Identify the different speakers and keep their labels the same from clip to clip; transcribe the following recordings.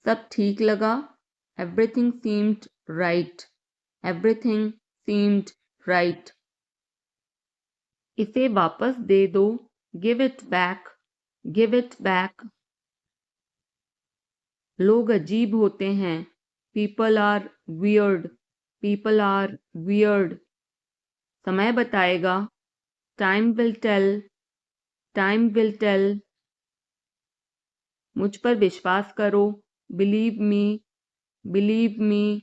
Speaker 1: सब ठीक लगा. Everything seemed right. Everything seemed right. इसे वापस दे दो. Give it back. Give it back. लोग अजीब होते हैं. People are weird. People are weird. समय बताएगा. Time will tell. Time will tell. मुझ पर विश्वास करो. Believe me. Believe me.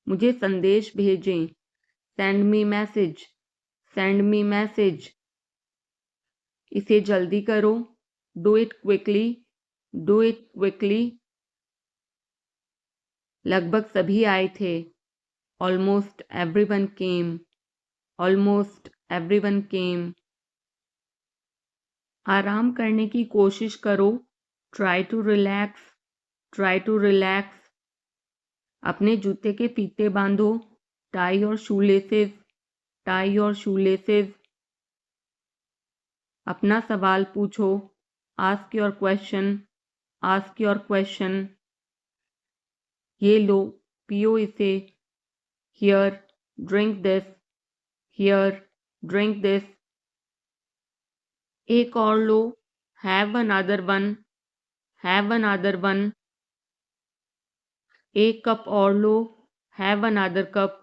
Speaker 1: मुझे संदेश भेजें. Send me message. Send me message. इसे जल्दी करो. Do it quickly. Do it quickly. लगभग सभी आए थे. Almost everyone came. Almost everyone came. आराम करने की कोशिश करो. Try to relax. Try to relax. अपने जूते के फीते बांधो. Tie your shoelaces. Tie your shoelaces. अपना सवाल पूछो. Ask your question. Ask your question. ये लो, पियो इसे. Here, drink this. Here, drink this. एक और लो. Have another one. Have another one. एक कप और लो. Have another cup.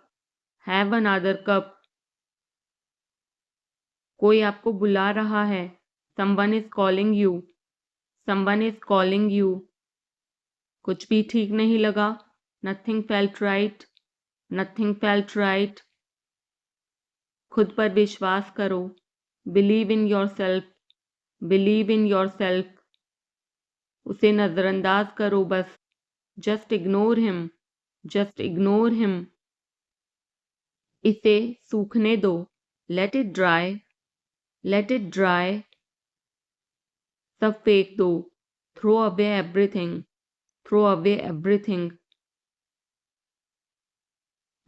Speaker 1: Have another cup. कोई आपको बुला रहा है. Someone is calling you. Someone is calling you. कुछ भी ठीक नहीं लगा. Nothing felt right. Nothing felt right. खुद पर विश्वास करो. Believe in yourself. Believe in yourself. उसे नजरअंदाज करो बस. Just ignore him. Just ignore him. इसे सूखने दो. Let it dry. Let it dry. सब फेंक दो. Throw away everything. Throw away everything.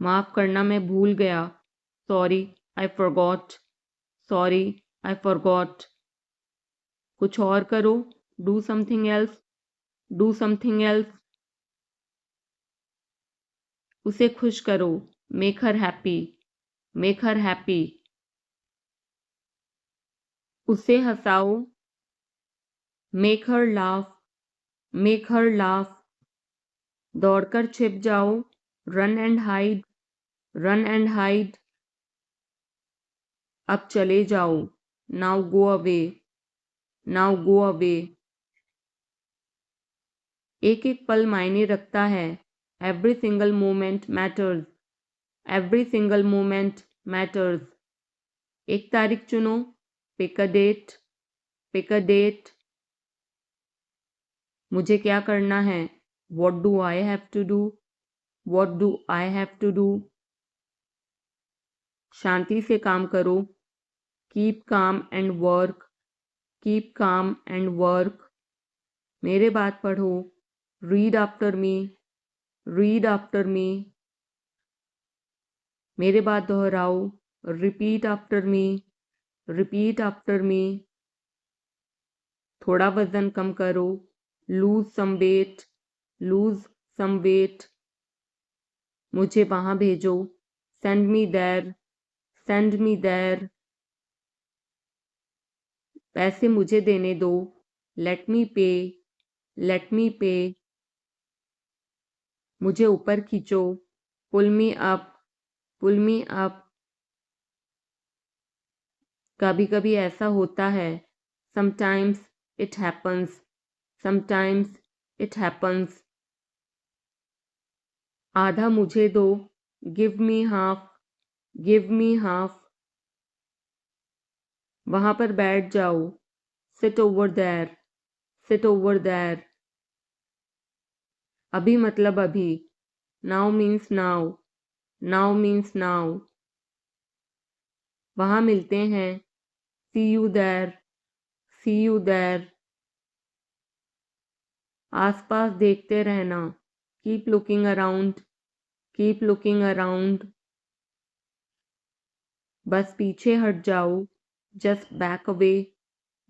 Speaker 1: माफ करना मैं भूल गया. Sorry, I forgot. Sorry, I forgot. कुछ और करो. Do something else. Do something else. उसे खुश करो. Make her happy. Make her happy. उसे हंसाओ. Make her laugh. Make her laugh. दौड़कर छिप जाओ. Run and hide. Run and hide. अब चले जाओ. Now go away. Now go away. एक एक पल मायने रखता है. Every single moment matters. Every single moment matters. एक तारीख चुनो. Pick a date. Pick a date. मुझे क्या करना है. What do I have to do? What do I have to do? शांति से काम करो. Keep calm and work. Keep calm and work. मेरे बात पढ़ो. Read after me. Read after me. मेरे बात दोहराओ. Repeat after me. Repeat after me. थोड़ा वजन कम करो. Lose some weight. Lose some weight. मुझे वहां भेजो. Send me there. Send me there. पैसे मुझे देने दो. Let me pay. Let me pay. मुझे ऊपर खींचो. Pull me up. Pull me up. कभी कभी ऐसा होता है. Sometimes it happens. Sometimes it happens. आधा मुझे दो. Give me half. Give me half. वहां पर बैठ जाओ. Sit over there. Sit over there. अभी मतलब अभी. Now means now. Now means now. वहां मिलते हैं. See you there. See you there. आसपास देखते रहना. Keep looking around. Keep looking around. बस पीछे हट जाओ. Just back away.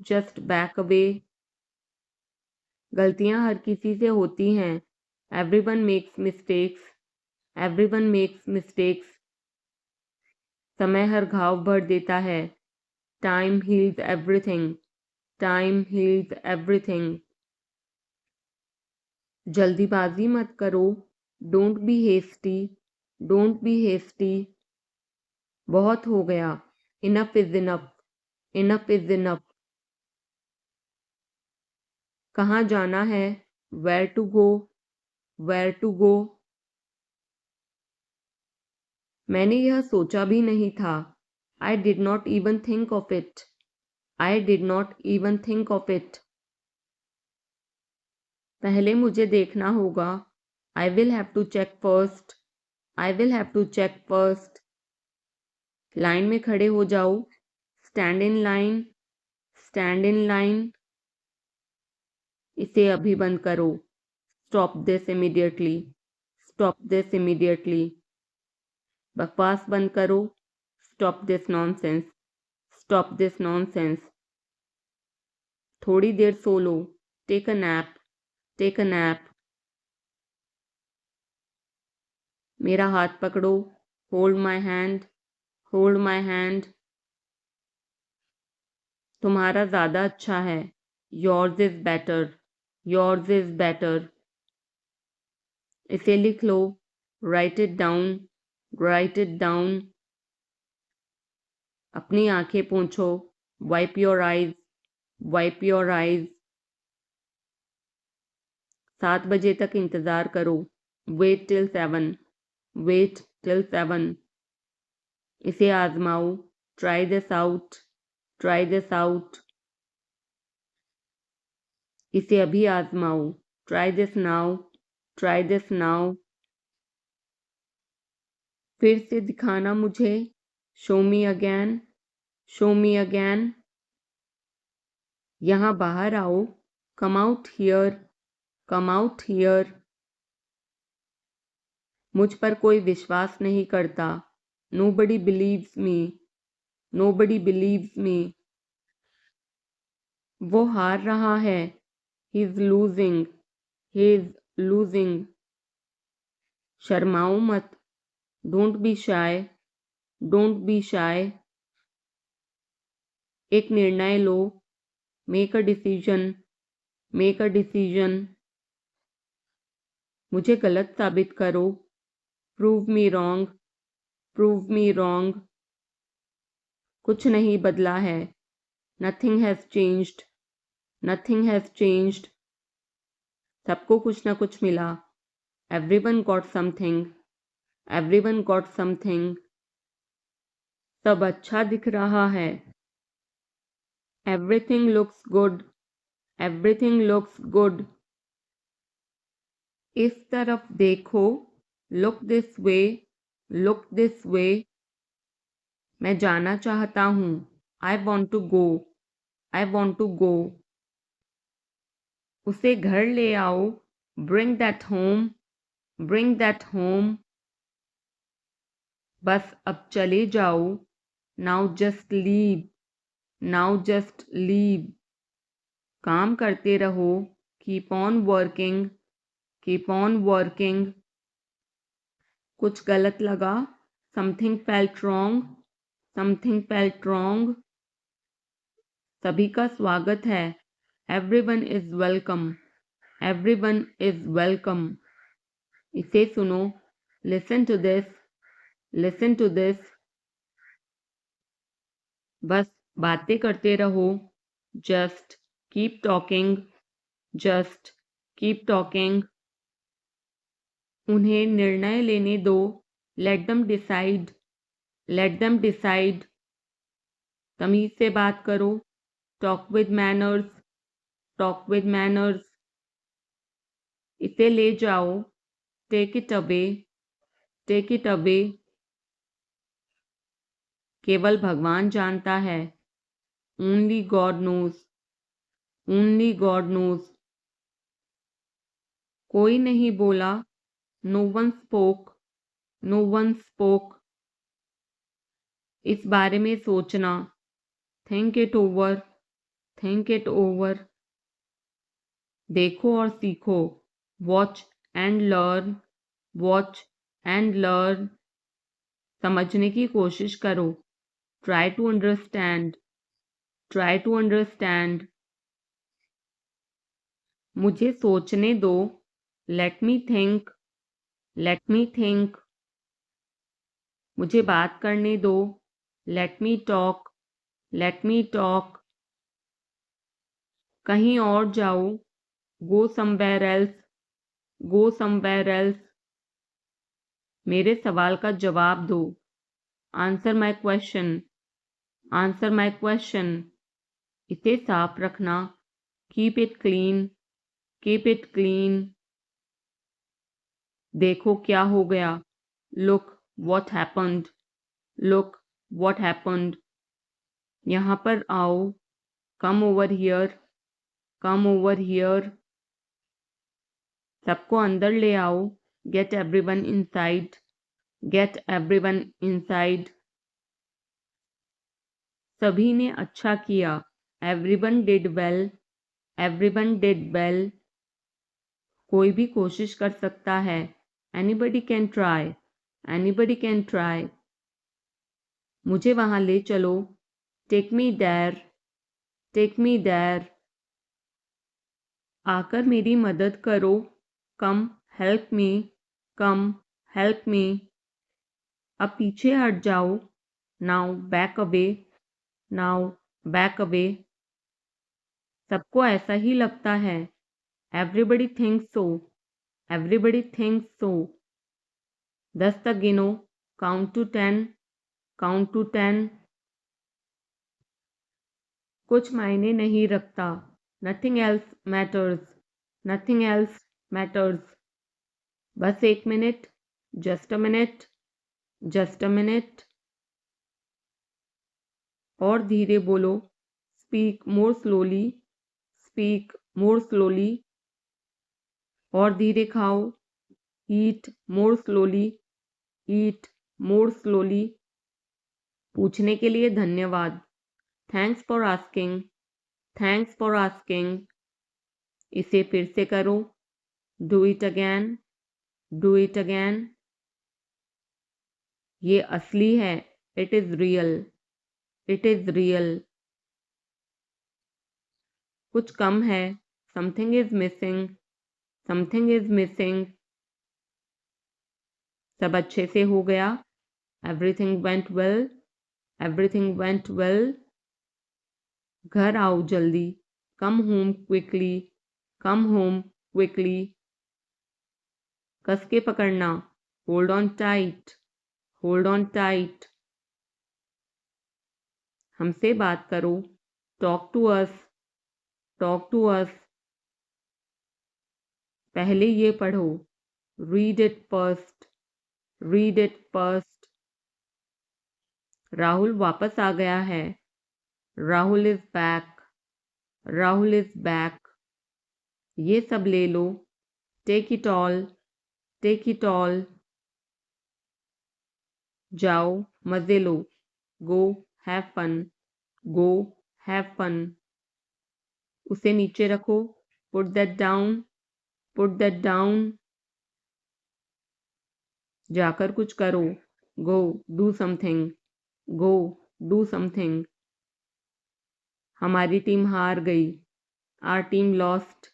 Speaker 1: Just back away. गलतियां हर किसी से होती हैं। Everyone makes mistakes, everyone makes mistakes. समय हर घाव भर देता है। Time heals everything, time heals everything. जल्दीबाजी मत करो, don't be hasty, don't be hasty. बहुत हो गया, enough is enough, enough is enough. कहाँ जाना है, where to go, where to go. मैंने यह सोचा भी नहीं था। I did not even think of it, I did not even think of it. पहले मुझे देखना होगा। I will have to check first, I will have to check first. Line में खड़े हो जाओ, stand in line, stand in line. इसे अभी बंद करो, stop this immediately, stop this immediately. बकवास बंद करो, stop this nonsense, stop this nonsense. थोड़ी देर सो लो, take a nap, take a nap. मेरा हाथ पकड़ो, hold my hand, hold my hand. तुम्हारा ज़्यादा अच्छा है, yours is better, yours is better. इसे लिख लो, write it down, write it down. अपनी आंखें पोंछो, wipe your eyes, wipe your eyes. 7 बजे तक इंतज़ार करो, वेट टिल 7, वेट टिल 7। इसे आजमाओ, try this out, try this out. इसे अभी आजमाओ, try this now, try this now. फिर से दिखाना मुझे, show me again, show me again. यहाँ बाहर आओ, come out here, come out here. मुझ पर कोई विश्वास नहीं करता, nobody believes me, nobody believes me. वो हार रहा है, he is losing, he is losing. शर्माओ मत, don't be shy, don't be shy. एक निर्णय लो, make a decision, make a decision. मुझे गलत साबित करो, prove me wrong, prove me wrong. कुछ नहीं बदला है, nothing has changed, nothing has changed. सबको कुछ ना कुछ मिला, everyone got something, everyone got something. सब अच्छा दिख रहा है, everything looks good, everything looks good. इस तरफ देखो, look this way, look this way. मैं जाना चाहता हूँ, I want to go, I want to गो। उसे घर ले आओ, bring that home, bring that home. बस अब चले जाओ, now just leave, now just leave. काम करते रहो, keep on working, keep on working. कुछ गलत लगा, something felt wrong, something felt wrong. सभी का स्वागत है, everyone is welcome, everyone is welcome. इसे सुनो, listen to this, listen to this. बस बातें करते रहो, just keep talking, just keep talking. उन्हें निर्णय लेने दो, let them decide, let them decide. तमीज से बात करो, talk with manners, talk with manners. इसे ले जाओ, take it away, take it away. केवल भगवान जानता है, only God knows, only God knows. कोई नहीं बोला, no one spoke, no one spoke. इस बारे में सोचना, think it over, think it over. देखो और सीखो, watch and learn, watch and learn. समझने की कोशिश करो, try to understand, try to understand. मुझे सोचने दो, let me think, let me think. मुझे बात करने दो, let me talk, let me talk. कहीं और जाओ, go somewhere else, go somewhere else. मेरे सवाल का जवाब दो, answer my question, answer my question. इसे साफ रखना, keep it clean, keep it clean. देखो क्या हो गया, look what happened, look what happened. यहाँ पर आओ, come over here, come over here. सबको अंदर ले आओ, get everyone inside, get everyone inside. सभी ने अच्छा किया, everyone did well, everyone did well. कोई भी कोशिश कर सकता है, anybody can try, anybody can try. मुझे वहां ले चलो, take me there, take me there. आकर मेरी मदद करो, come help me, come help me. अब पीछे हट जाओ, now back away, now back away. सबको ऐसा ही लगता है, एवरीबडी थिंक्स सो, एवरीबडी थिंक्स सो। 10 तक गिनो, काउंट टू 10, काउंट टू 10। कुछ मायने नहीं रखता, nothing else matters, nothing else matters. बस 1 minute, just a minute, just a minute. और धीरे बोलो, speak more slowly, speak more slowly. और धीरे खाओ, eat more slowly, eat more slowly. पूछने के लिए धन्यवाद, thanks for asking, thanks for asking. इसे फिर से करो, do it again, do it again. ये असली है, it is real, it is real. कुछ कम है, something is missing, something is missing. सब अच्छे से हो गया, everything went well, everything went well. घर आओ जल्दी, come home quickly, come home quickly. कस के पकड़ना, hold on tight, hold on tight. हमसे बात करो, talk to us, talk to us. पहले ये पढ़ो, read it first, read it first. Rahul वापस आ गया है, Rahul is back, Rahul is back. ये सब ले लो, take it all, take it all. जाओ मजे लो, go have fun, go have fun. उसे नीचे रखो, put that down, put that down. जाकर कुछ करो, go do something, go do something. हमारी टीम हार गई, our team lost,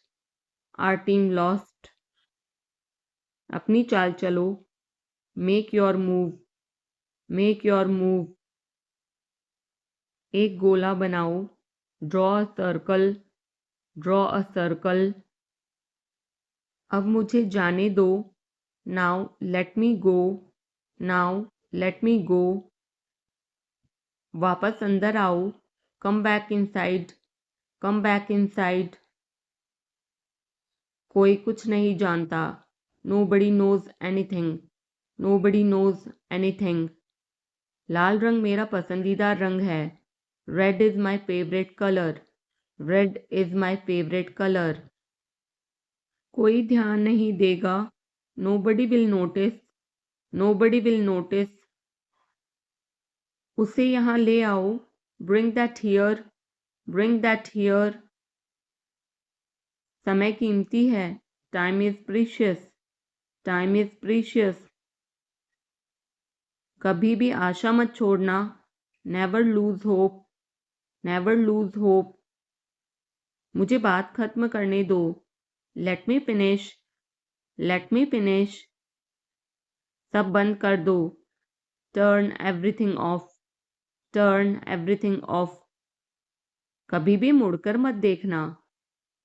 Speaker 1: our team lost. अपनी चाल चलो, make your move, make your move. एक गोला बनाओ, draw a circle, draw a circle. अब मुझे जाने दो, now let me go, now let me go. वापस अंदर आओ, come back inside, come back inside. कोई कुछ नहीं जानता, nobody knows anything, nobody knows anything. लाल रंग मेरा पसंदीदा रंग है, red is my favourite colour, red is my favourite colour. कोई ध्यान नहीं देगा, nobody will notice, nobody will notice. उसे यहाँ ले आओ, bring that here, bring that here. समय कीमती है, time is precious, time is precious. कभी भी आशा मत छोड़ना, never lose hope, never lose hope. मुझे बात खत्म करने दो, let me finish, let me finish. सब बंद कर दो, turn everything off, turn everything off. कभी भी मुड़कर मत देखना,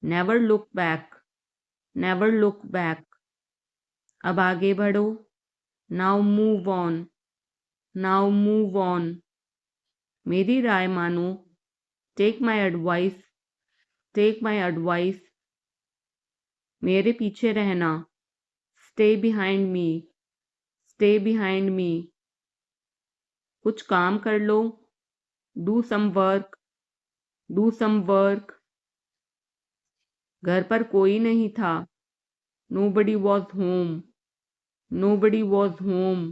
Speaker 1: never look back, never look back. अब आगे बढ़ो, now move on, now move on. मेरी राय मानो, take my advice, take my advice. मेरे पीछे रहना, stay behind me, stay behind me. कुछ काम कर लो, do some work, do some work. घर पर कोई नहीं था, nobody was home, nobody was home.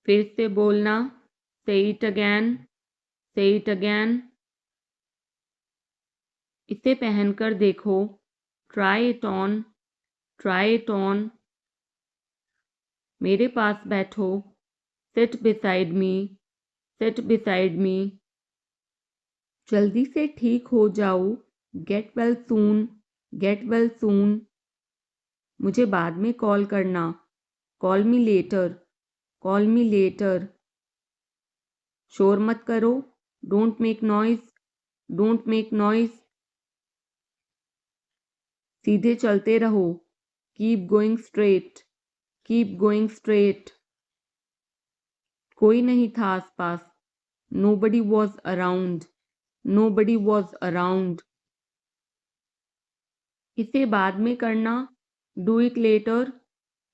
Speaker 1: फिर से बोलना, say it again, say it again. इसे पहनकर देखो, try it on, try it on. मेरे पास बैठो, sit beside me, sit beside me. जल्दी से ठीक हो जाओ, get well soon, get well soon. मुझे बाद में कॉल करना, call me later, call me later. शोर मत करो, don't make noise, don't make noise. सीधे चलते रहो, keep going straight, keep going straight. कोई नहीं था आसपास, nobody was around, nobody was around. इसे बाद में करना, do it later,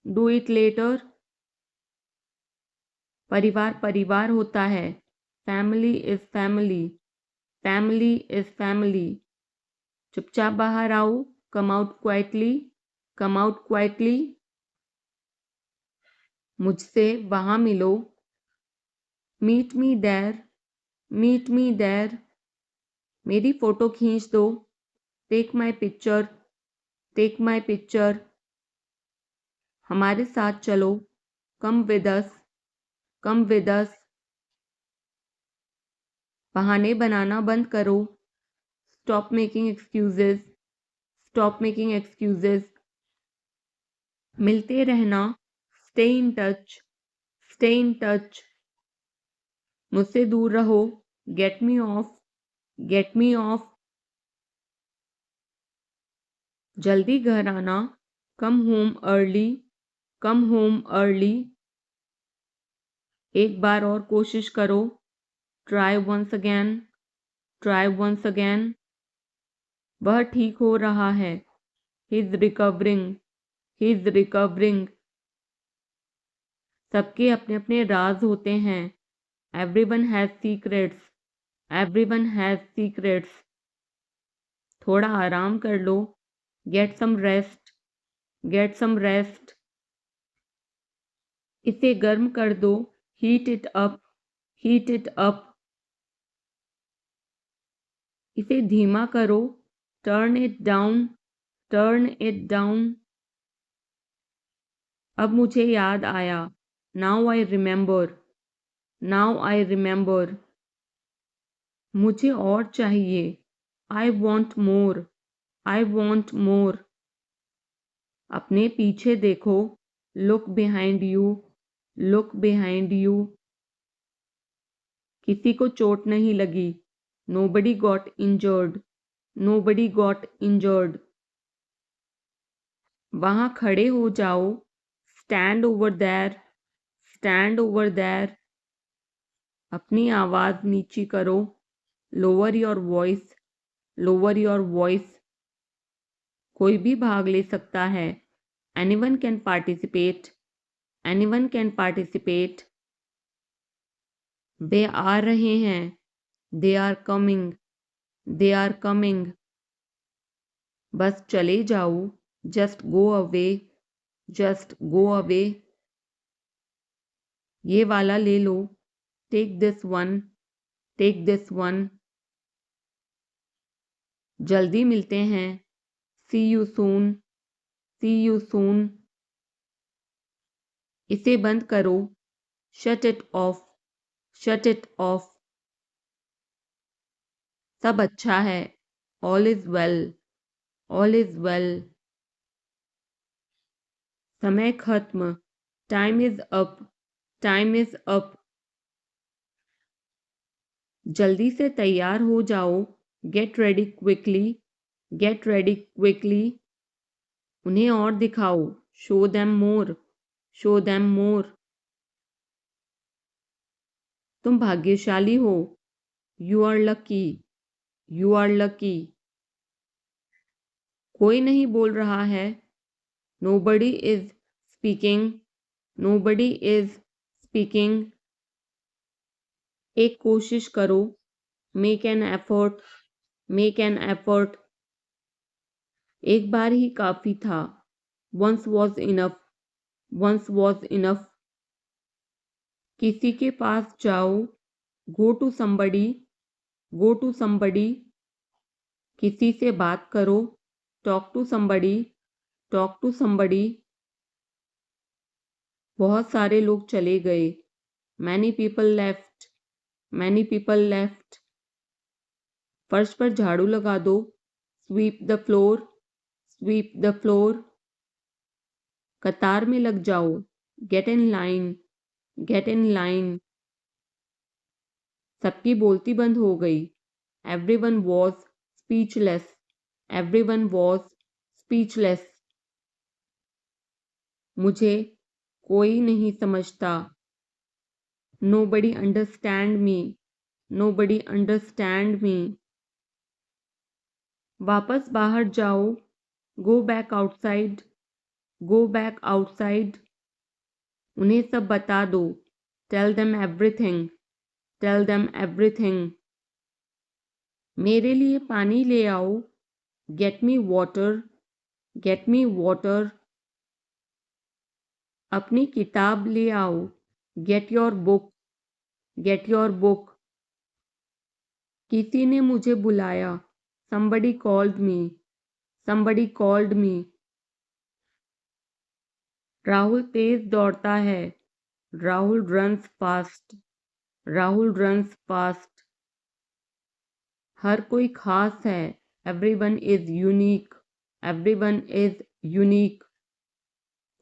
Speaker 1: do it later. परिवार परिवार होता है, family is family, family is family. चुपचाप बाहर आओ, come out quietly, come out quietly. मुझसे वहां मिलो, meet me there, meet me there. मेरी फोटो खींच दो, take my picture, take my picture. हमारे साथ चलो, come with us, come with us. बहाने बनाना बंद करो, stop making excuses, stop making excuses. मिलते रहना, stay in touch, stay in touch. मुझसे दूर रहो, get me off, get me off. जल्दी घर आना, come home early, come home early. एक बार और कोशिश करो, try once again, try once again. वह ठीक हो रहा है, he is recovering, he is recovering. सबके अपने अपने राज होते हैं, everyone has secrets, everyone has secrets. थोड़ा आराम कर लो, get some rest, get some rest. इसे गर्म कर दो, heat it up, heat it up. इसे धीमा करो, turn it down, turn it down. अब मुझे याद आया, now I remember, now I remember. मुझे और चाहिए, I want more, I want more. अपने पीछे देखो, look behind you, look behind you. किसी को चोट नहीं लगी, nobody got injured, nobody got injured. वहां खड़े हो जाओ, stand over there, stand over there. अपनी आवाज नीची करो, lower your voice, lower your voice. कोई भी भाग ले सकता है, anyone can participate, anyone can participate. वे आ रहे हैं, they are coming, they are coming. बस चले जाओ, just go away, just go away. ये वाला ले लो, take this one, take this one. जल्दी मिलते हैं, see you soon, C you soon. इसे बंद करो, shut it off, shut it off. सब अच्छा है, all is well, all is well. समय खत्म, time is up, time is up. जल्दी से तैयार हो जाओ, get ready quickly, get ready quickly. उन्हें और दिखाओ, show them more, show them more. तुम भाग्यशाली हो, you are lucky, you are lucky. कोई नहीं बोल रहा है, nobody is speaking, nobody is speaking. एक कोशिश करो, make an effort, make an effort. एक बार ही काफी था, once was enough, once was enough. किसी के पास जाओ, go to somebody, go to somebody. किसी से बात करो, talk to somebody, talk to somebody. बहुत सारे लोग चले गए, many people left, many people left. फर्श पर झाड़ू लगा दो, sweep the floor, sweep the floor. कतार में लग जाओ, get in line, get in line. सबकी बोलती बंद हो गई, everyone was speechless, everyone was speechless. मुझे कोई नहीं समझता, nobody understand me, nobody understand me. वापस बाहर जाओ, go back outside, go back outside. उन्हें सब बता दो, tell them everything, tell them everything. मेरे लिए पानी ले आओ, get me water, get me water. अपनी किताब ले आओ, get your book, get your book. किसी ने मुझे बुलाया, somebody called me, somebody called me। Rahul तेज दौड़ता है, Rahul runs fast, Rahul runs fast. हर कोई खास है, everyone is unique, everyone is unique.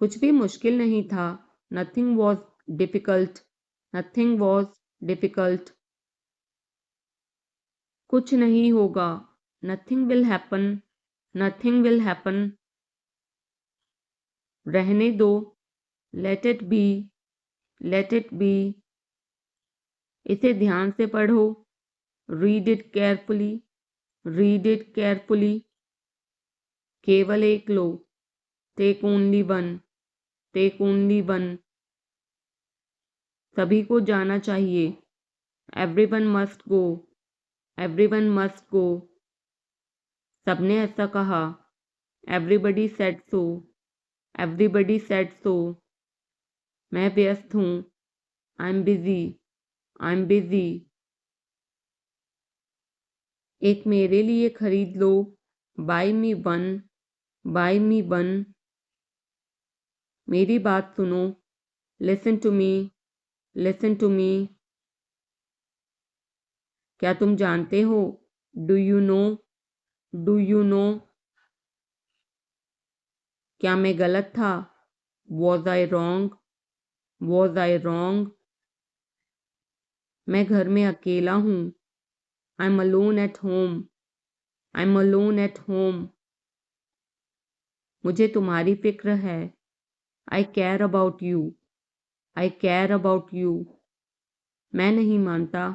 Speaker 1: कुछ भी मुश्किल नहीं था, nothing was difficult, nothing was difficult. कुछ नहीं होगा, nothing will happen, nothing will happen. रहने दो, let it be, let it be. इसे ध्यान से पढ़ो, read it carefully, read it carefully. केवल एक लो, take only one, take only one. सभी को जाना चाहिए, everyone must go, everyone must go. सबने ऐसा कहा, everybody said so, everybody said so. मैं व्यस्त हूँ, I am busy, I am busy. एक मेरे लिए खरीद लो, buy me one, buy me one. मेरी बात सुनो, listen to me, listen to me. क्या तुम जानते हो, do you know, do you know. क्या मैं गलत था, was I wrong, was I wrong. मैं घर में अकेला हूँ, I am alone at home, I am alone at home. मुझे तुम्हारी फिक्र है, I care about you, I care about you. मैं नहीं मानता,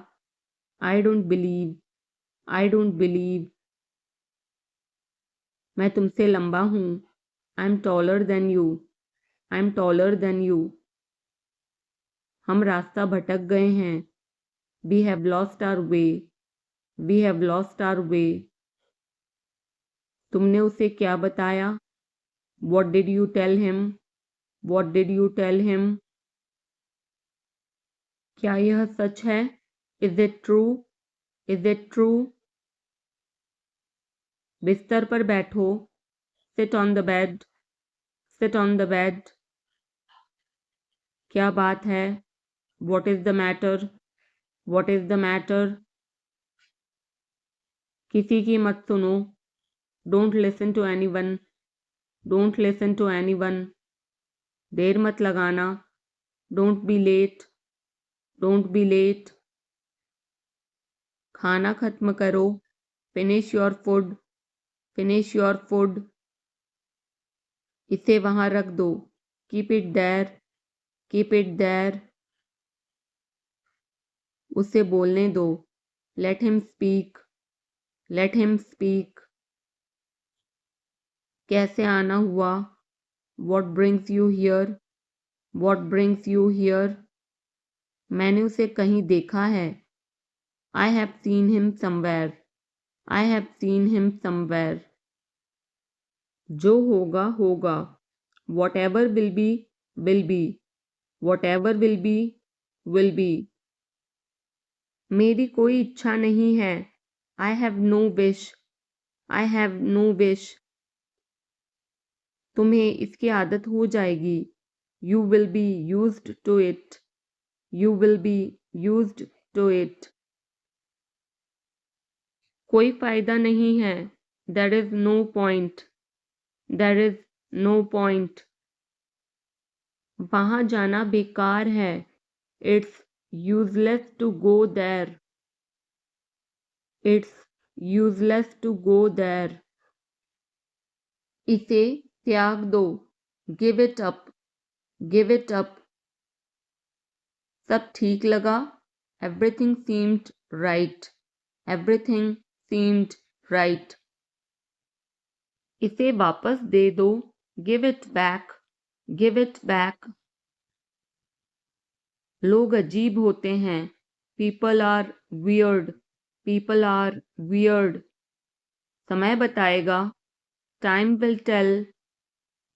Speaker 1: I don't believe, I don't believe. मैं तुमसे लंबा हूँ, I am taller than you, I am taller than you. हम रास्ता भटक गए हैं, we have lost our way, we have lost our way. तुमने उसे क्या बताया, what did you tell him, what did you tell him. क्या यह सच है, is it true, is it true. बिस्तर पर बैठो, Sit on the bed. Sit on the bed. क्या बात है? What is the matter? What is the matter? किसी की मत सुनो. Don't listen to anyone. Don't listen to anyone. देर मत लगाना. Don't be late. Don't be late. खाना खत्म करो. Finish your food. Finish your food. इसे वहां रख दो. Keep it there. Keep it there. उसे बोलने दो. Let him speak. Let him speak. कैसे आना हुआ? What brings you here? What brings you here? मैंने उसे कहीं देखा है. I have seen him somewhere. I have seen him somewhere. जो होगा होगा. Whatever will be will be. Whatever will be will be. मेरी कोई इच्छा नहीं है. I have no wish. I have no wish. तुम्हें इसकी आदत हो जाएगी. You will be used to it. You will be used to it. कोई फायदा नहीं है. There is no point. There is no point. वहां जाना बेकार है. It's useless to go there. It's useless to go there. इसे त्याग दो. Give it up. Give it up. सब ठीक लगा. Everything seemed right. Everything seemed right. इसे वापस दे दो. Give it back. Give it back. लोग अजीब होते हैं. People are weird. People are weird. समय बताएगा. Time will tell.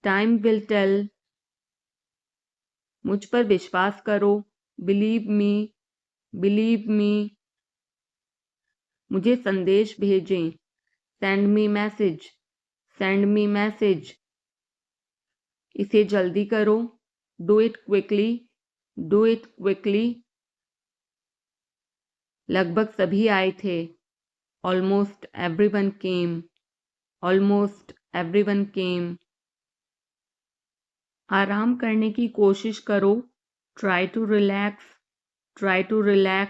Speaker 1: Time will tell. मुझ पर विश्वास करो. Believe me. Believe me. मुझे संदेश भेजें. Send me message. Send me message. इसे जल्दी करो. Do it quickly. Do it quickly. लगभग सभी आए थे. Almost everyone came. Almost everyone came. आराम करने की कोशिश करो. Try to relax. Try to relax.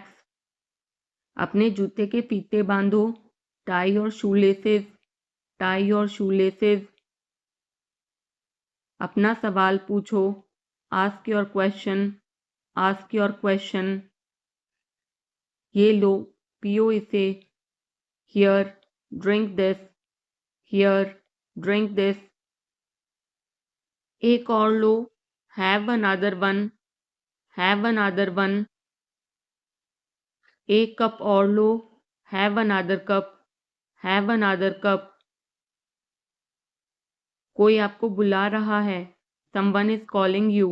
Speaker 1: अपने जूते के फीते बांधो. Tie your shoelaces. Tie your shoelaces. अपना सवाल पूछो. Ask your question. Ask your question. ये लो. पियो इसे. Here, drink this. Here, drink this. एक और लो. Have another one. Have another one. एक कप और लो. Have another cup. Have another cup. कोई आपको बुला रहा है. Someone is calling you.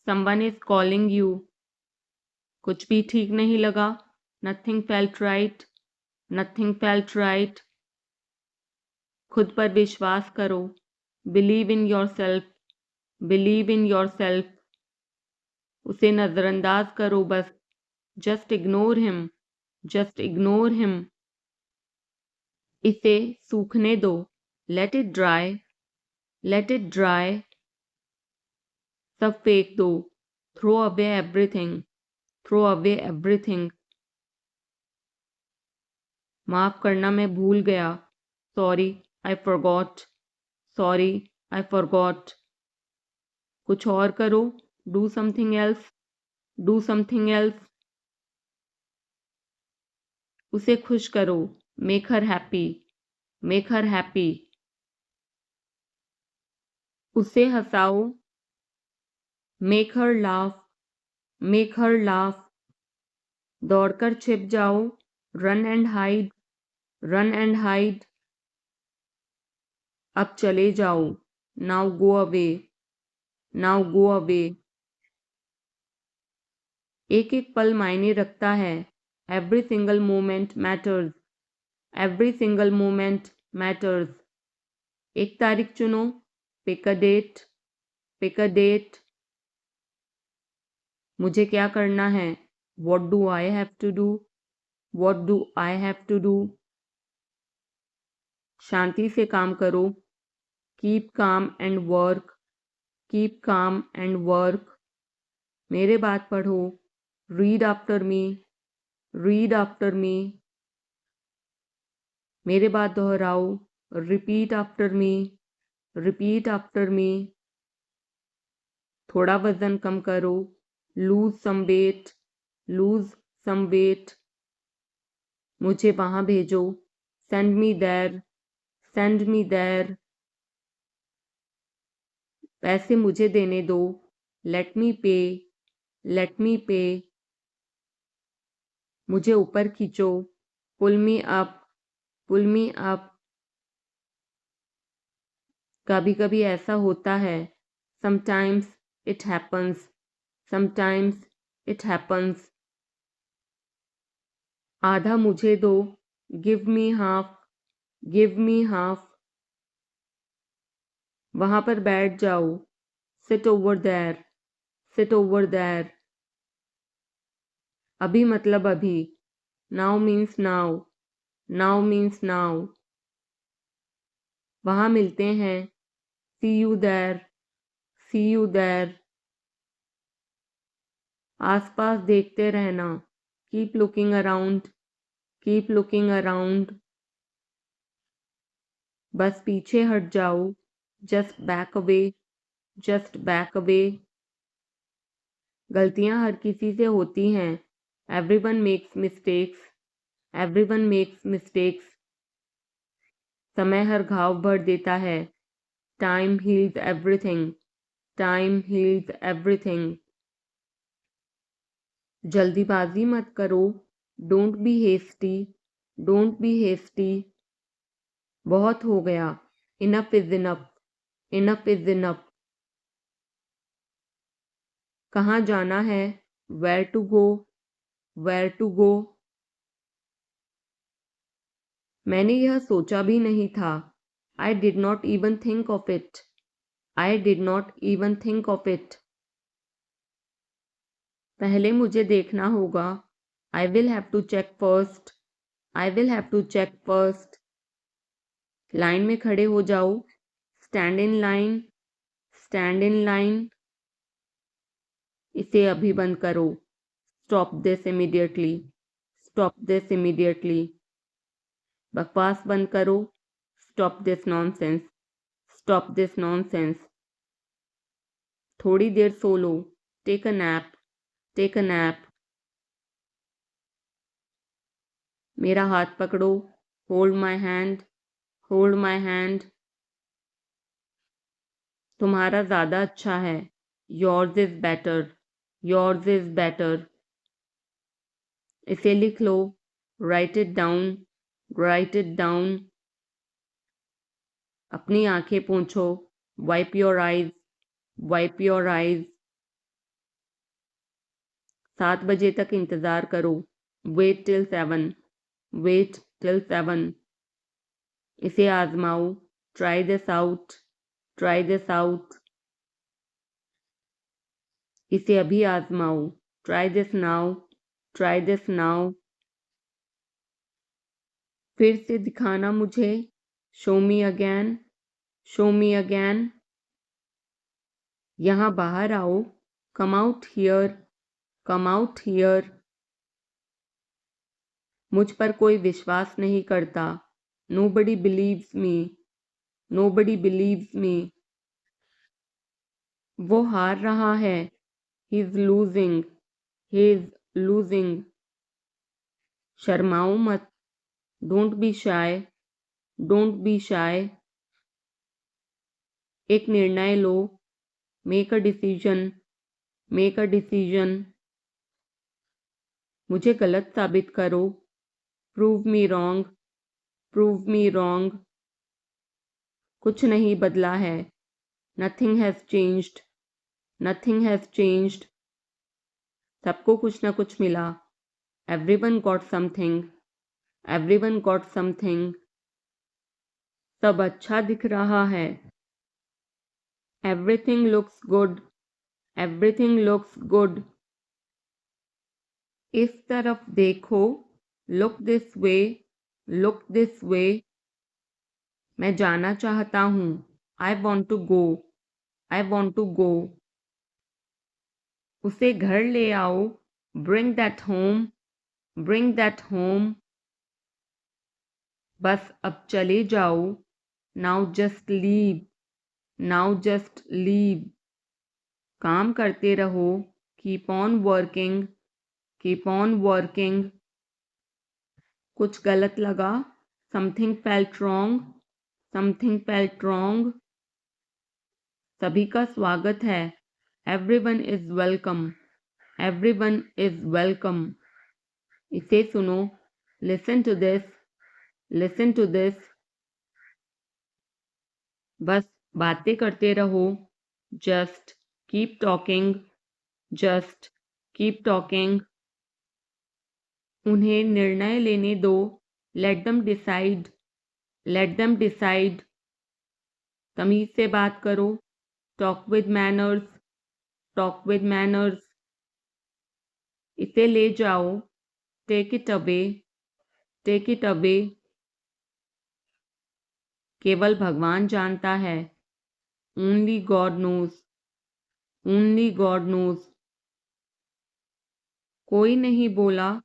Speaker 1: Someone is calling you. कुछ भी ठीक नहीं लगा. Nothing felt right. Nothing felt right. खुद पर विश्वास करो. Believe in yourself. Believe in yourself. उसे नजरअंदाज करो बस. Just ignore him. Just ignore him. इसे सूखने दो. Let it dry. Let it dry. सब फेंक दो. Throw away everything. Throw away everything. माफ करना मैं भूल गया. Sorry, I forgot. Sorry, I forgot. कुछ और करो. Do something else. Do something else. उसे खुश करो. Make her happy. Make her happy. उसे हंसाओ. Make her laugh. Make her laugh. दौड़कर छिप जाओ. Run and hide. Run and hide. अब चले जाओ. Now go away. Now go away. एक एक पल मायने रखता है. Every single moment matters. Every single moment matters. एक तारीख चुनो, pick a date, pick a date. मुझे क्या करना है, what do I have to do, what do I have to do. शांति से काम करो, keep calm and work, keep calm and work. मेरे बात पढ़ो, read after me, read after me. मेरे बात दोहराओ, repeat after me, repeat after me. थोड़ा वजन कम करो, lose some weight, lose some weight. मुझे वहां भेजो, send me there, send me there. पैसे मुझे देने दो, लेट मी पे, लेट मी पे। मुझे ऊपर खींचो, पुल मी अप, पुल मी अप। कभी कभी ऐसा होता है, sometimes it happens, sometimes it happens. आधा मुझे दो, give me half, give me half. वहां पर बैठ जाओ, sit over there, sit over there. अभी मतलब अभी, now means now, now means now. वहां मिलते हैं, see you there, see you there. आसपास देखते रहना, keep looking around, keep looking around. बस पीछे हट जाओ, just back away, just back away. गलतियां हर किसी से होती हैं, everyone makes mistakes, everyone makes mistakes. समय हर घाव भर देता है, time heals everything, time heals everything. जल्दीबाजी मत करो, don't be hasty, don't be hasty. बहुत हो गया, enough is enough, enough is enough. कहाँ जाना है, where to go, where to go. मैंने यह सोचा भी नहीं था, I did not even think of it, I did not even think of it. पहले मुझे देखना होगा, I will have to check first, I will have to check first. Line में खड़े हो जाओ, stand in line, stand in line. इसे अभी बंद करो, stop this immediately, stop this immediately. बकवास बंद करो, stop this nonsense, stop this nonsense. थोड़ी देर सो लो, take a nap, take a nap. मेरा हाथ पकड़ो, hold my hand, hold my hand. तुम्हारा ज़्यादा अच्छा है, yours is better, yours is better. इसे लिख लो, write it down, write it down. अपनी आंखें पोंछो, wipe your eyes, wipe your eyes. 7 बजे तक इंतज़ार करो, वेट टिल 7, वेट टिल 7। इसे आजमाओ, try this out, try this out. इसे अभी आजमाओ, try this now, try this now. फिर से दिखाना मुझे, show me again, show me again. यहाँ बाहर आओ, come out here, come out here. मुझ पर कोई विश्वास नहीं करता, nobody believes me, nobody believes me. वो हार रहा है, he is losing, he is losing. शर्माओ मत, don't be shy, don't be shy. एक निर्णय लो, make a decision, make a decision. मुझे गलत साबित करो, prove me wrong, prove me wrong. कुछ नहीं बदला है, nothing has changed, nothing has changed. सबको कुछ न कुछ मिला, everyone got something, everyone got something. सब अच्छा दिख रहा है। Everything looks good. Everything looks good. इस तरफ देखो। Look this way. Look this way. मैं जाना चाहता हूँ। I want to go. I want to गो। उसे घर ले आओ। Bring that home. Bring that home. बस अब चले जाओ। Now just leave. Now just leave. काम करते रहो। Keep on working. Keep on working. कुछ गलत लगा। Something felt wrong. Something felt wrong. सभी का स्वागत है। Everyone is welcome. Everyone is welcome. इसे सुनो। Listen to this. Listen to this. बस बातें करते रहो। Just keep talking. Just keep talking. उन्हें निर्णय लेने दो। Let them decide. Let them decide. तमीज से बात करो। Talk with manners. Talk with manners. इसे ले जाओ। Take it away. Take it away. केवल भगवान जानता है। Only God knows. Only God knows. कोई नहीं बोला।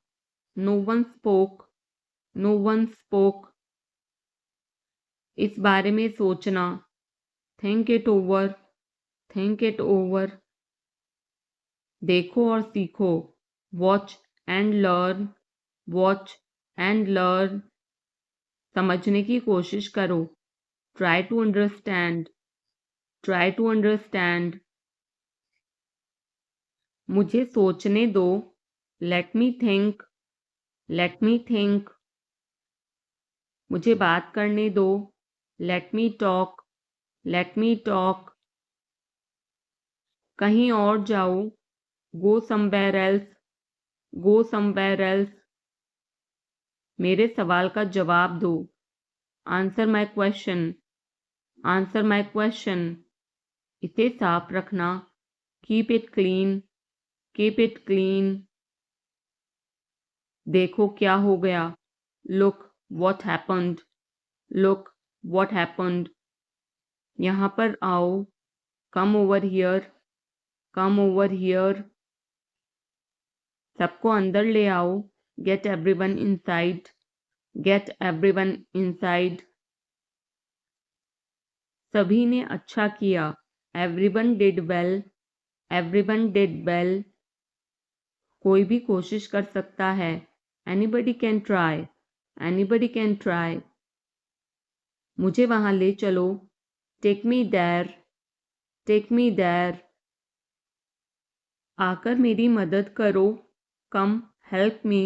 Speaker 1: No one spoke. No one spoke. इस बारे में सोचना। Think it over. Think it over. देखो और सीखो। Watch and learn. Watch and learn. समझने की कोशिश करो। Try to understand. Try to understand. मुझे सोचने दो। Let me think. Let me think. मुझे बात करने दो। Let me talk. Let me talk. कहीं और जाओ। Go somewhere else. Go somewhere else. मेरे सवाल का जवाब दो। Answer my question. Answer my question. इसे साफ रखना। Keep it clean. Keep it clean. देखो क्या हो गया। Look what happened. Look what happened. यहाँ पर आओ। Come over here. Come over here. सबको अंदर ले आओ। Get everyone inside. Get everyone inside. सभी ने अच्छा किया। Everyone did well. Everyone did well. कोई भी कोशिश कर सकता है। Anybody can try. Anybody can try. मुझे वहां ले चलो। Take me there. Take me there. आकर मेरी मदद करो। Come help me.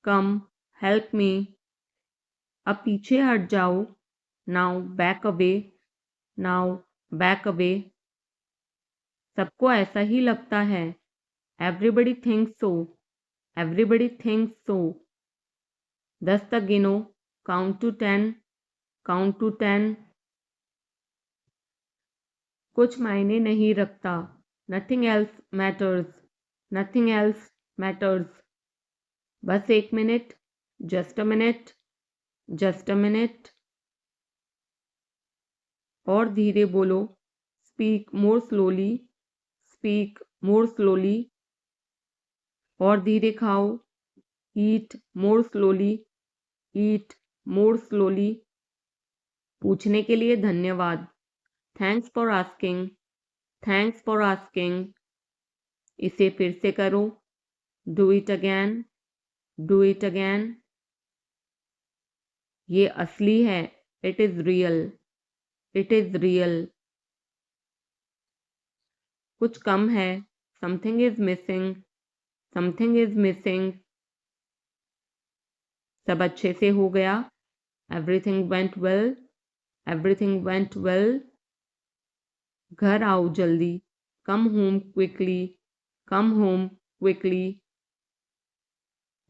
Speaker 1: Come help me. अब पीछे हट जाओ। Now back away. Now back away. सबको ऐसा ही लगता है। एवरीबडी थिंक्स सो। Everybody thinks so. 10 तक गिनो। Count to 10। Count to 10। कुछ मायने नहीं रखता। Nothing else matters. Nothing else matters. बस एक मिनट। Just a minute. Just a minute. और धीरे बोलो। Speak more slowly. Speak more slowly. और धीरे खाओ। Eat more slowly. Eat more slowly. पूछने के लिए धन्यवाद। Thanks for asking. Thanks for asking. इसे फिर से करो। Do it again. Do it again. ये असली है। It is real. It is real. कुछ कम है। Something is missing. Something is missing. सब अच्छे से हो गया। Everything went well. Everything went well. घर आओ जल्दी। Come home quickly. Come home quickly.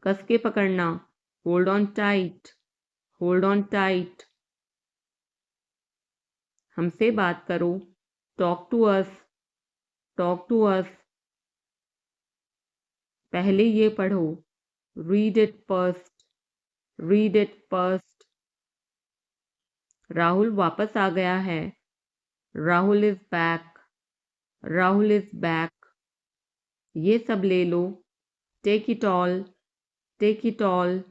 Speaker 1: कस के पकड़ना। Hold on tight. Hold on tight. हमसे बात करो, talk to us, talk to us. पहले ये पढ़ो, read it first, read it first. Rahul वापस आ गया है, Rahul is back, Rahul is back. ये सब ले लो, take it all, take it all.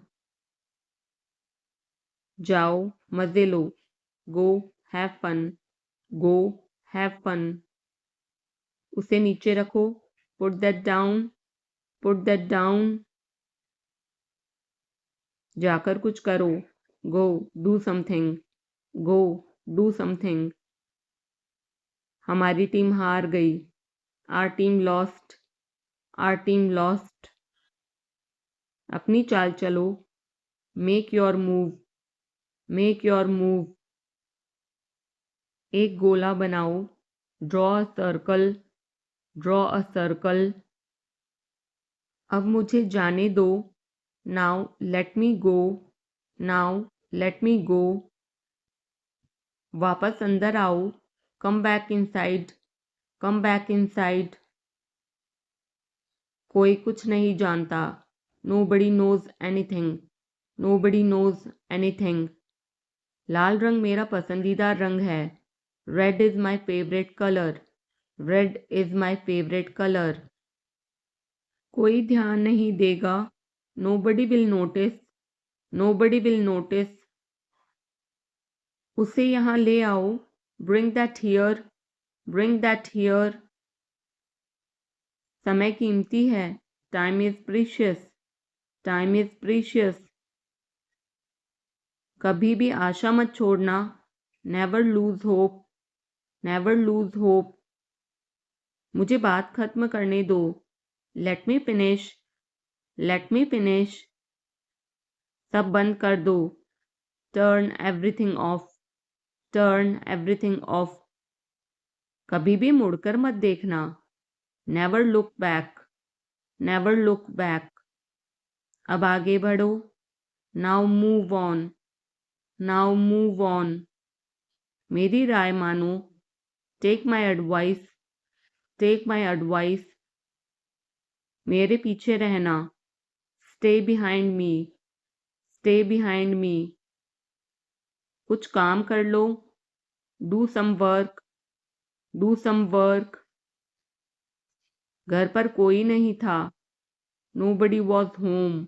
Speaker 1: जाओ, मजे लो, go have fun, go have fun. उसे नीचे रखो, put that down, put that down. जाकर कुछ करो, go do something, go do something. हमारी टीम हार गई, our team lost, our team lost. अपनी चाल चलो, make your move, make your move. एक गोला बनाओ, draw a circle, draw a circle. अब मुझे जाने दो, now let me go, now let me go. वापस अंदर आओ, come back inside, come back inside. कोई कुछ नहीं जानता, nobody knows anything, nobody knows anything. लाल रंग मेरा पसंदीदा रंग है, red is my favourite colour, red is my favourite colour. कोई ध्यान नहीं देगा, nobody will notice, nobody will notice. उसे यहाँ ले आओ, bring that here, bring that here. समय कीमती है, time is precious, time is precious. कभी भी आशा मत छोड़ना, never lose hope, never lose hope. मुझे बात खत्म करने दो, let me finish, let me finish. सब बंद कर दो, turn everything off, turn everything off. कभी भी मुड़कर मत देखना, never look back, never look back. अब आगे बढ़ो, now move on, now move on. मेरी राय मानो, take my advice, take my advice. मेरे पीछे रहना, stay behind me, stay behind me. कुछ काम कर लो, do some work, do some work. घर पर कोई नहीं था, nobody was home,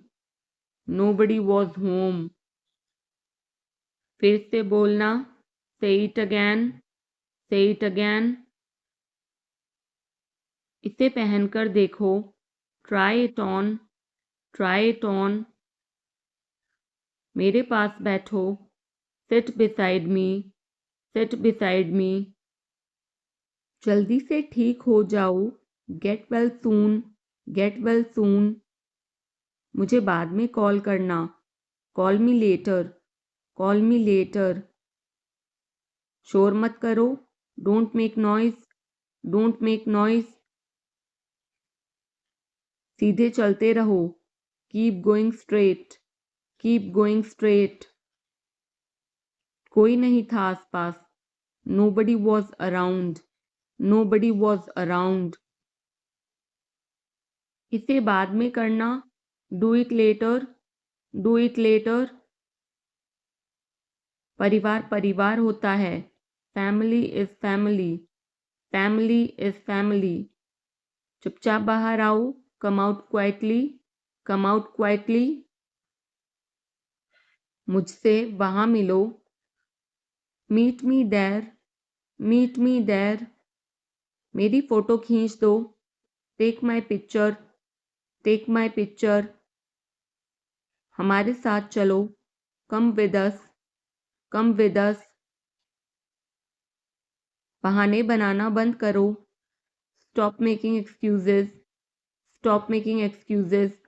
Speaker 1: nobody was home. फिर से बोलना, say it again, say it again. इसे पहनकर देखो, try it on, try it on. मेरे पास बैठो, sit beside me, sit beside me. जल्दी से ठीक हो जाओ, get well soon, get well soon. मुझे बाद में कॉल करना, call me later, call me later. शोर मत करो, don't make noise, don't make noise. सीधे चलते रहो, keep going straight, keep going straight. कोई नहीं था आसपास, nobody was around, nobody was around. इसे बाद में करना, do it later, do it later. परिवार परिवार होता है, family is family, family is family. चुपचाप बाहर आओ, come out quietly, come out quietly. मुझसे वहां मिलो, meet me there, meet me there. मेरी फोटो खींच दो, take my picture, take my picture. हमारे साथ चलो, come with us, come with us. बहाने बनाना बंद करो, stop making excuses, stop making excuses.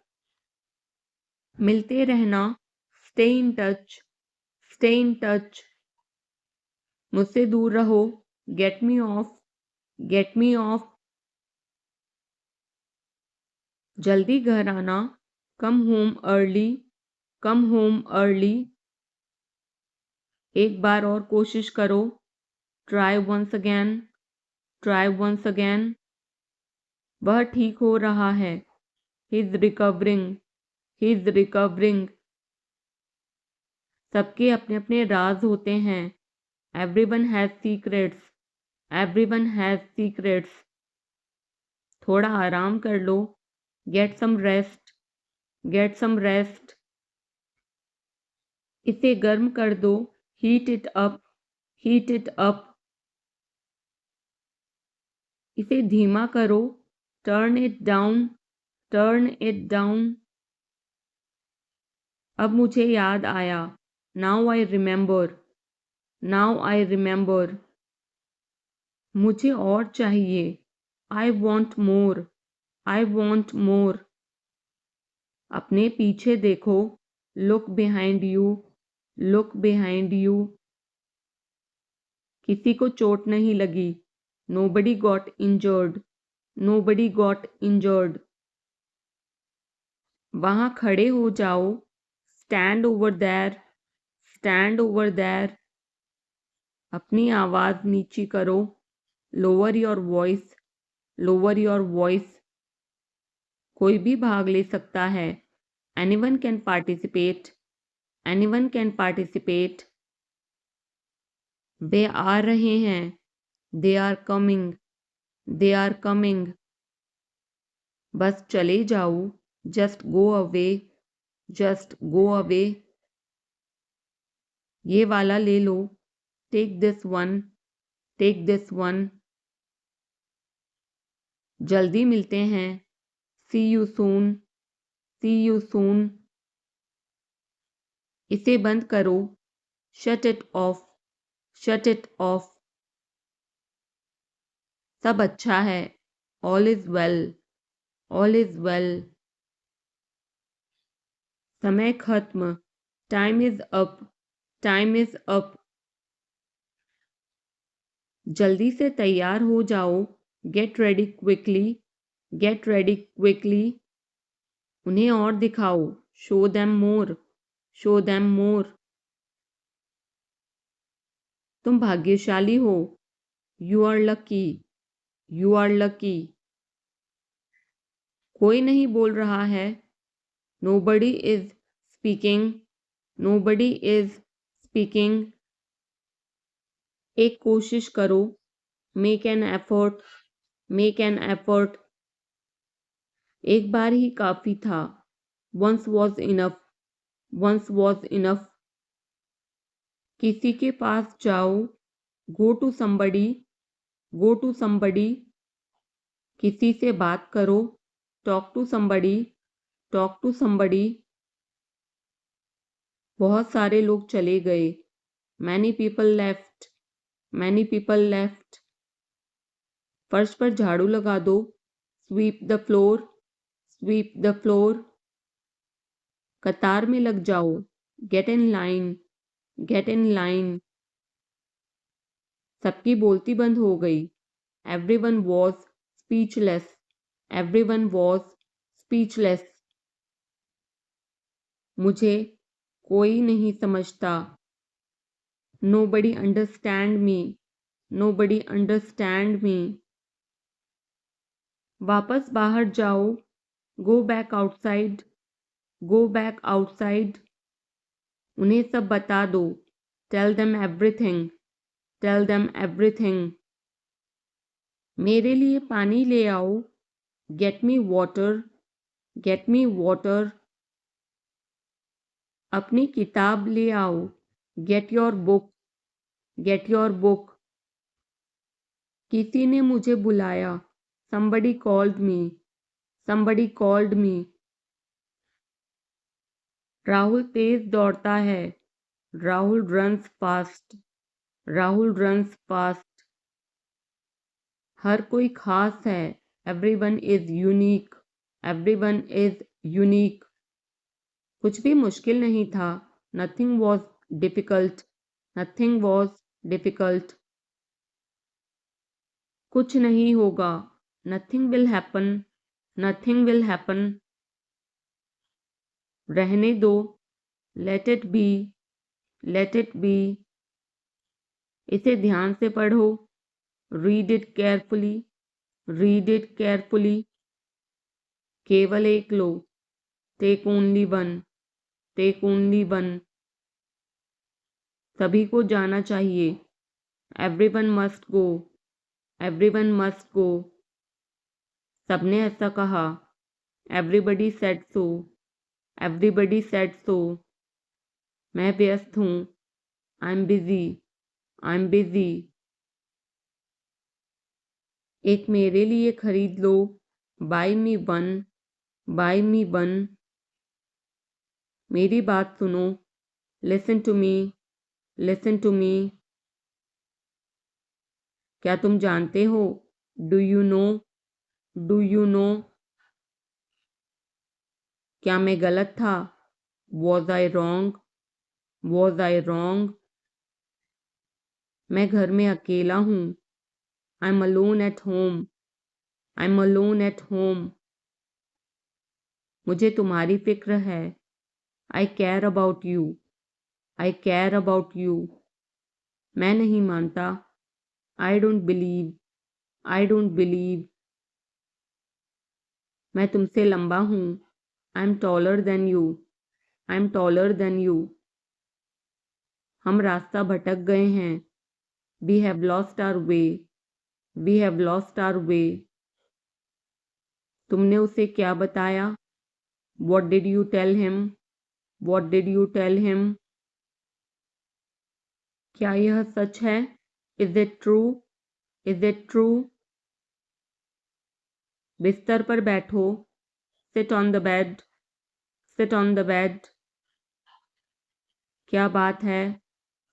Speaker 1: मिलते रहना, stay in touch, stay in touch. मुझसे दूर रहो, get me off, get me off. जल्दी घर आना, come home early, come home early. एक बार और कोशिश करो, Try once again. Try once again. वह ठीक हो रहा है. He's recovering. He's recovering. सबके अपने अपने राज होते हैं. Everyone has secrets. Everyone has secrets. थोड़ा आराम कर लो. Get some rest. Get some rest. इसे गर्म कर दो. Heat it up. Heat it up. इसे धीमा करो. Turn it down. Turn it down. अब मुझे याद आया. Now I remember. Now I remember. मुझे और चाहिए. I want more. I want more. अपने पीछे देखो. Look behind you. Look behind you. किसी को चोट नहीं लगी. Nobody got injured. Nobody got injured. वहाँ खड़े हो जाओ. Stand over there. Stand over there. अपनी आवाज़ नीची करो. Lower your voice. Lower your voice. कोई भी भाग ले सकता है. Anyone can participate. Anyone can participate. वे आ रहे हैं. They are coming. They are coming. बस चले जाओ. Just go away. Just go away. ये वाला ले लो. Take this one. Take this one. जल्दी मिलते हैं. See you soon. See you soon. इसे बंद करो. Shut it off. Shut it off. सब अच्छा है. All is well. All is well. समय खत्म. Time is up. Time is up. जल्दी से तैयार हो जाओ. Get ready quickly. Get ready quickly. उन्हें और दिखाओ. Show them more. Show them more. तुम भाग्यशाली हो. You are lucky. You are lucky. कोई नहीं बोल रहा है. Nobody is speaking. Nobody is speaking. एक कोशिश करो. Make an effort. Make an effort. एक बार ही काफी था. Once was enough. Once was enough. किसी के पास जाओ. Go to somebody. Go to somebody. किसी से बात करो. Talk to somebody. Talk to somebody. बहुत सारे लोग चले गए. Many people left. Many people left. फर्श पर झाड़ू लगा दो. Sweep the floor. Sweep the floor. कतार में लग जाओ. Get in line. Get in line. सबकी बोलती बंद हो गई. Everyone was speechless. Everyone was speechless. मुझे कोई नहीं समझता. Nobody understand me. Nobody understand me. वापस बाहर जाओ. Go back outside. Go back outside. उन्हें सब बता दो. Tell them everything. Tell them everything. मेरे लिए पानी ले आओ. Get me water. Get me water. अपनी किताब ले आओ. Get your book. Get your book. किसी ने मुझे बुलाया. Somebody called me. Somebody called me. Rahul तेज दौड़ता है. Rahul runs fast. Rahul runs fast. हर कोई खास है. Everyone is unique. Everyone is unique. कुछ भी मुश्किल नहीं था. Nothing was difficult. Nothing was difficult. कुछ नहीं होगा. Nothing will happen. Nothing will happen. रहने दो. Let it be. Let it be. इसे ध्यान से पढ़ो। Read it carefully, read it carefully. केवल एक लो। Take only one, take only one. सभी को जाना चाहिए। Everyone must go, everyone must go. सबने ऐसा कहा। Everybody said so, everybody said so. मैं व्यस्त हूँ। I am busy, I am busy. एक मेरे लिए खरीद लो। Buy me one, buy me one. मेरी बात सुनो। Listen to me, listen to me. क्या तुम जानते हो? Do you know, do you know. क्या मैं गलत था? Was I wrong, was I wrong. मैं घर में अकेला हूँ। I am alone at home, I am alone at home. मुझे तुम्हारी फिक्र है। I care about you, I care about you. मैं नहीं मानता। I don't believe, I don't believe. मैं तुमसे लंबा हूँ। I am taller than you, I am taller than you. हम रास्ता भटक गए हैं। We have lost our way, we have lost our way. तुमने उसे क्या बताया? What did you tell him, what did you tell him. क्या यह सच है? Is it true, is it true. बिस्तर पर बैठो। Sit on the bed, sit on the bed. क्या बात है?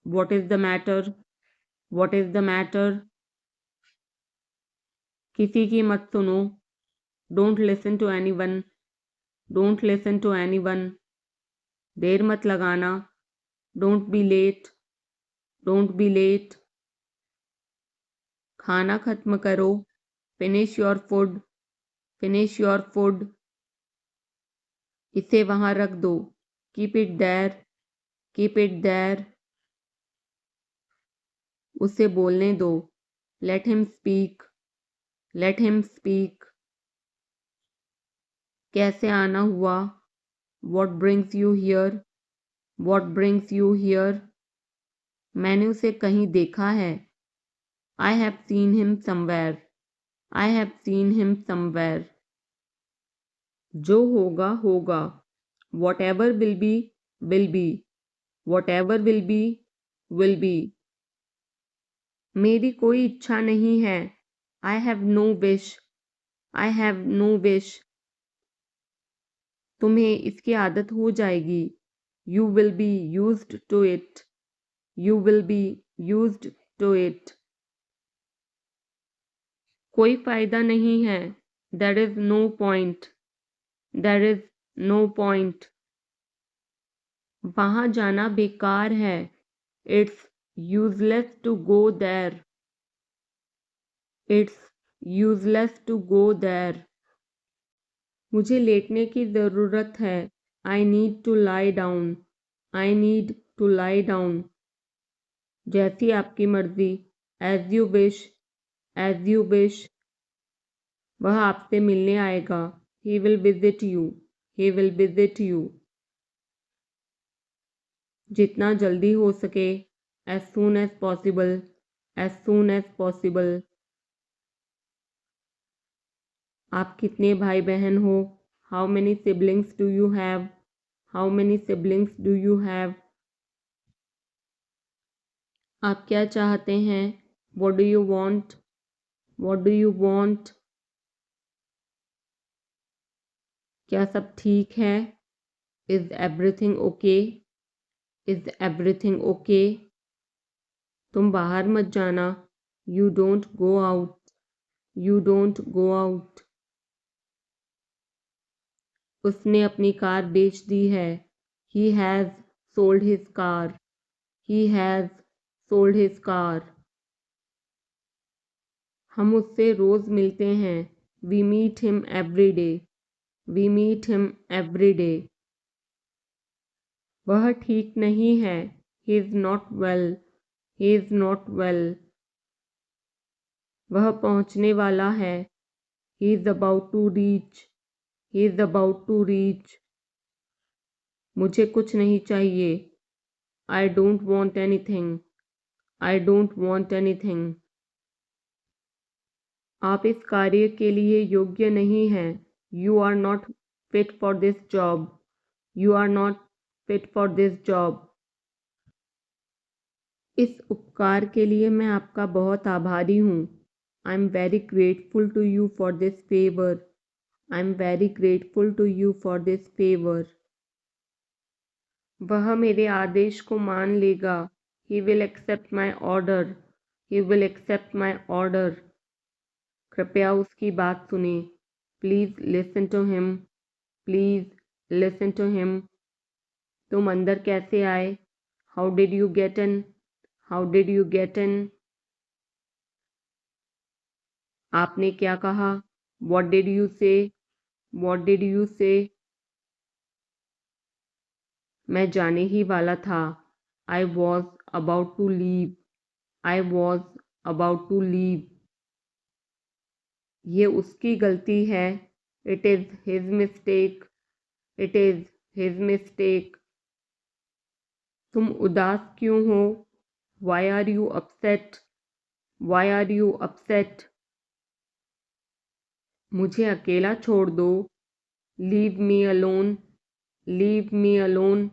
Speaker 1: What is the matter, what is the matter. किसी की मत सुनो। Don't listen to anyone, don't listen to anyone. देर मत लगाना। Don't be late, don't be late. खाना खत्म करो। Finish your food, finish your food. इसे वहां रख दो। Keep it there, keep it there. उसे बोलने दो। Let him speak, let him speak. कैसे आना हुआ? What brings you here, what brings you here. मैंने उसे कहीं देखा है। I have seen him somewhere, I have seen him somewhere. जो होगा होगा। Whatever will be, will be, whatever will be, will be. मेरी कोई इच्छा नहीं है। I have no wish, I have no wish. तुम्हें इसकी आदत हो जाएगी। You will be used to it, you will be used to it. कोई फायदा नहीं है। There is no point, there is no point. वहां जाना बेकार है। It's useless to go there, it's useless to go there. मुझे लेटने की ज़रूरत है। I need to lie down, I need to lie down. जैसी आपकी मर्जी। As you wish, as you wish. वह आपसे मिलने आएगा। He will visit you, he will visit you. जितना जल्दी हो सके। As soon as possible, as soon as possible. आप कितने भाई बहन हो? How many siblings do you have, how many siblings do you have. आप क्या चाहते हैं? What do you want, what do you want. क्या सब ठीक है? Is everything okay, is everything okay. तुम बाहर मत जाना। You don't go out, you don't go out. उसने अपनी कार बेच दी है। He has sold his car, he has sold his car. हम उससे रोज मिलते हैं। We meet him every day, we meet him every day. वह ठीक नहीं है। He is not well, he is not well. वह पहुंचने वाला है। He is about to reach. He is about to reach. मुझे कुछ नहीं चाहिए। I don't want anything. I don't want anything. आप इस कार्य के लिए योग्य नहीं हैं। You are not fit for this job. You are not fit for this job. इस उपकार के लिए मैं आपका बहुत आभारी हूँ। I am very grateful to you for this favour. I am very grateful to you for this favour. वह मेरे आदेश को मान लेगा। He will accept my order. He will accept my order. कृपया उसकी बात सुने। Please listen to him. Please listen to him. तुम अंदर कैसे आए? How did you get in? How did you get in? आपने क्या कहा? What did you say? What did you say? मैं जाने ही वाला था। I was about to leave. I was about to leave. ये उसकी गलती है। It is his mistake. It is his mistake. तुम उदास क्यों हो? Why are you upset? Why are you upset? मुझे अकेला छोड़ दो। Leave me alone. Leave me alone.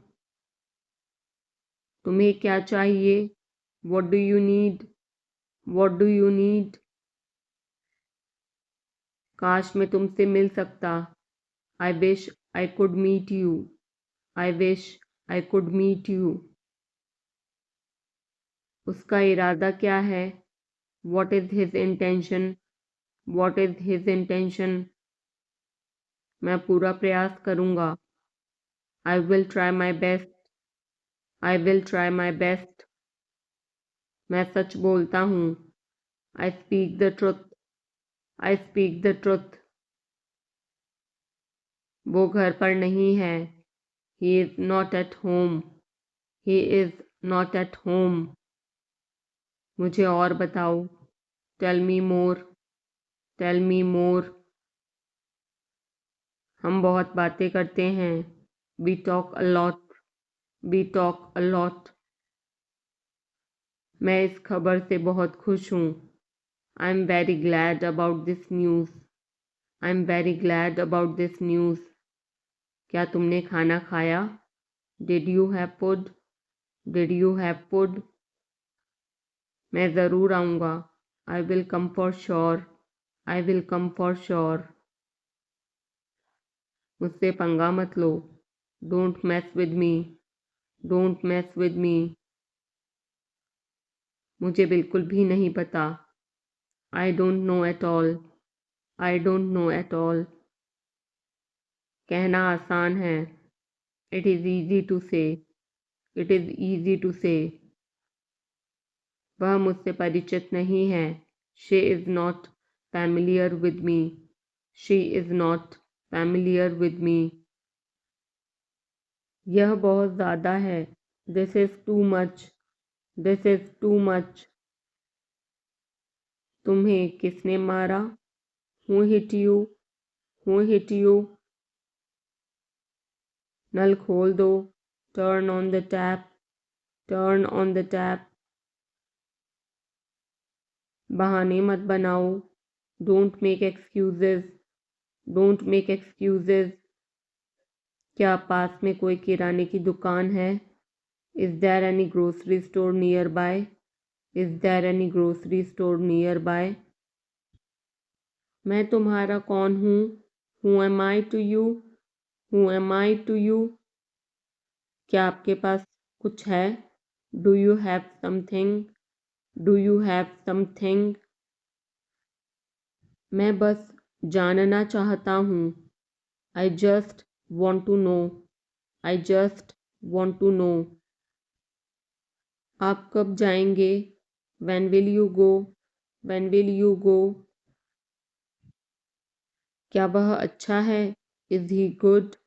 Speaker 1: तुम्हें क्या चाहिए? What do you need? What do you need? काश मैं तुमसे मिल सकता। I wish I could meet you. I wish I could meet you. उसका इरादा क्या है? What is his intention? What is his intention? मैं पूरा प्रयास करूँगा। I will try my best. I will try my best. मैं सच बोलता हूँ। I speak the truth. I speak the truth. वो घर पर नहीं है। He is not at home. He is not at home. मुझे और बताओ। Tell me more. Tell me more. हम बहुत बातें करते हैं। We talk a lot. We talk a lot. मैं इस खबर से बहुत खुश हूँ। I am very glad about this news. I am very glad about this news. क्या तुमने खाना खाया? Did you have food? Did you have food? मैं ज़रूर आऊँगा। I will come for sure. I will come for sure. मुझसे पंगा मत लो। Don't mess with me. Don't mess with me. मुझे बिल्कुल भी नहीं पता। I don't know at all. I don't know at all. कहना आसान है। It is easy to say. It is easy to say. वह मुझसे परिचित नहीं है। She is not familiar with me. She is not familiar with me. यह बहुत ज़्यादा है। This is too much. This is too much. तुम्हें किसने मारा? Who hit you? Who hit you? नल खोल दो। Turn on the tap. Turn on the tap. बहाने मत बनाओ। Don't make excuses. Don't make excuses. क्या पास में कोई किराने की दुकान है? Is there any grocery store nearby? Is there any grocery store nearby? मैं तुम्हारा कौन हूँ? Who am I to you? Who am I to you? क्या आपके पास कुछ है? Do you have something? Do you have something? मैं बस जानना चाहता हूँ। I just want to know. I just want to know. आप कब जाएंगे? When will you go? When will you go? क्या वह अच्छा है? Is he good?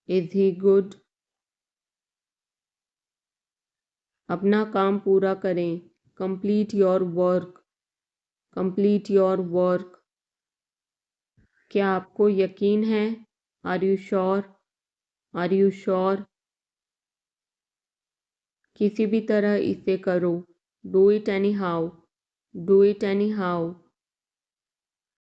Speaker 1: Is he good? अपना काम पूरा करें। Complete your work, complete your work. क्या आपको यकीन है? Are you sure, are you sure. किसी भी तरह इसे करो, do it anyhow, do it any how.